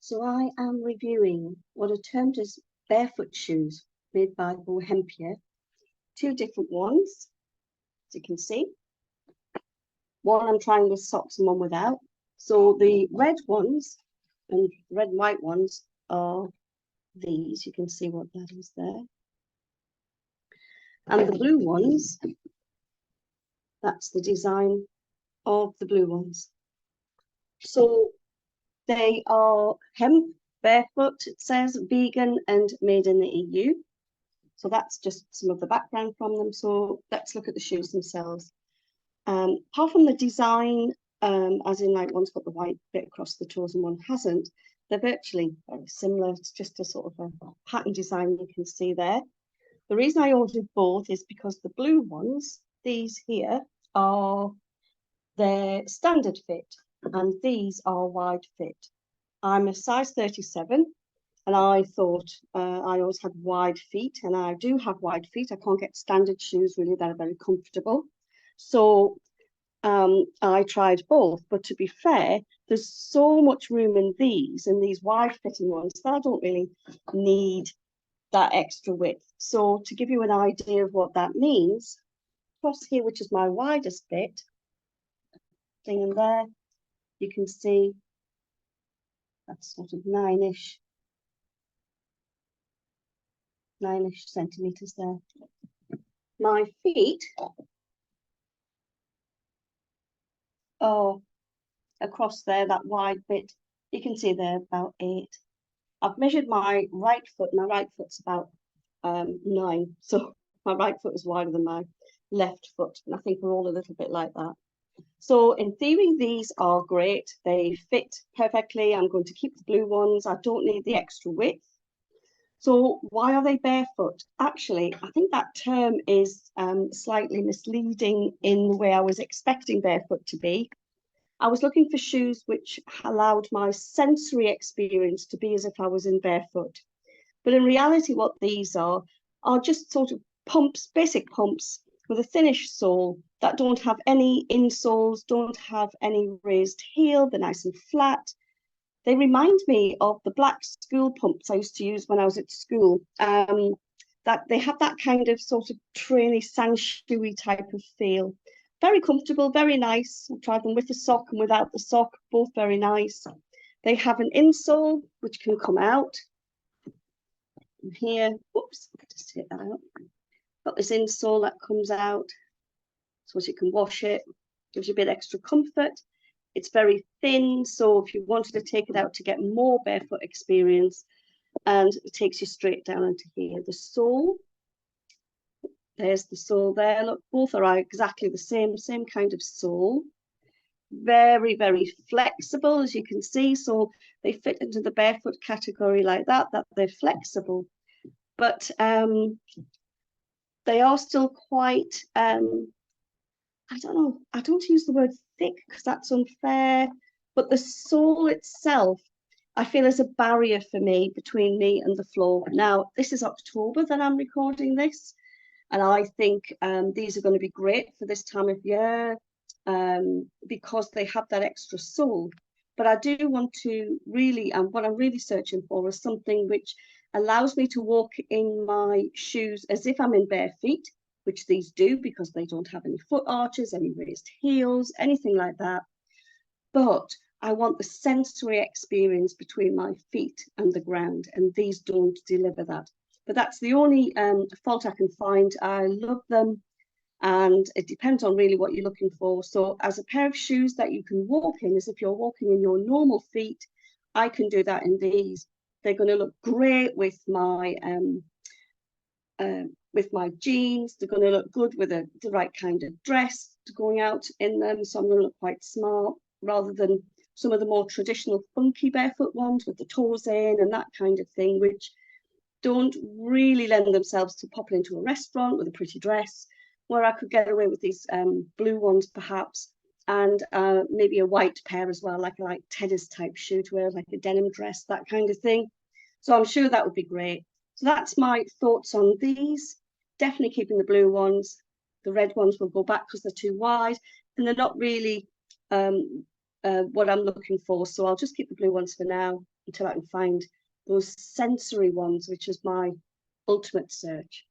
So I am reviewing what are termed as barefoot shoes made by Bohempia. Two different ones, as you can see. One I'm trying with socks and one without. So the red ones and red and white ones are these. You can see what that is there. And the blue ones, that's the design of the blue ones. So they are hemp, barefoot, it says, vegan and made in the EU. So that's just some of the background from them. So let's look at the shoes themselves. Apart from the design, as in like one's got the white bit across the toes and one hasn't, they're virtually very similar. It's just a sort of a pattern design you can see there. The reason I ordered both is because the blue ones, these here, are their standard fit, and these are wide fit. I'm a size 37, and I thought I always had wide feet, and I do have wide feet. I can't get standard shoes really that are very comfortable. So I tried both, but to be fair, there's so much room in these wide fitting ones that I don't really need that extra width. So to give you an idea of what that means, across here, which is my widest bit, thing in there, you can see that's sort of nine-ish centimeters there. My feet are across there, that wide bit, you can see they're about 8. I've measured my right foot. My right foot's about 9, so my right foot is wider than my left foot, and I think we're all a little bit like that. So in theory, these are great. They fit perfectly. I'm going to keep the blue ones. I don't need the extra width. So why are they barefoot? Actually, I think that term is slightly misleading in the way I was expecting barefoot to be. I was looking for shoes which allowed my sensory experience to be as if I was in barefoot. But in reality, what these are just sort of pumps, basic pumps with a thinnish sole that don't have any insoles, don't have any raised heel, they're nice and flat. They remind me of the black school pumps I used to use when I was at school. That they have that kind of sort of trainy, sand-shoey type of feel. Very comfortable, very nice. I've tried them with the sock and without the sock, both very nice. They have an insole which can come out. And here, whoops, just take that out. Got this insole that comes out so as you can wash it. Gives you a bit extra comfort. It's very thin, so if you wanted to take it out to get more barefoot experience, and it takes you straight down into here. The sole, there's the sole there. Look, both are exactly the same kind of sole. Very, very flexible, as you can see. So they fit into the barefoot category like that they're flexible. But they are still quite, I don't know, I don't use the word thick because that's unfair, but the sole itself, I feel is a barrier for me between me and the floor. Now, this is October that I'm recording this, and I think these are going to be great for this time of year because they have that extra sole. But I do want to really, and what I'm really searching for is something which allows me to walk in my shoes as if I'm in bare feet, which these do because they don't have any foot arches, any raised heels, anything like that. But I want the sensory experience between my feet and the ground, and these don't deliver that. But that's the only fault I can find. I love them, and it depends on really what you're looking for. So as a pair of shoes that you can walk in as if you're walking in your normal feet, I can do that in these. They're going to look great with my jeans. They're going to look good with the right kind of dress going out in them. So I'm going to look quite smart rather than some of the more traditional funky barefoot ones with the toes in and that kind of thing, which don't really lend themselves to popping into a restaurant with a pretty dress, where I could get away with these blue ones perhaps, and maybe a white pair as well, like tennis type shoe to wear, like a denim dress, that kind of thing. So I'm sure that would be great. So that's my thoughts on these. Definitely keeping the blue ones. The red ones will go back because they're too wide, and they're not really what I'm looking for. So I'll just keep the blue ones for now until I can find those sensory ones, which is my ultimate search.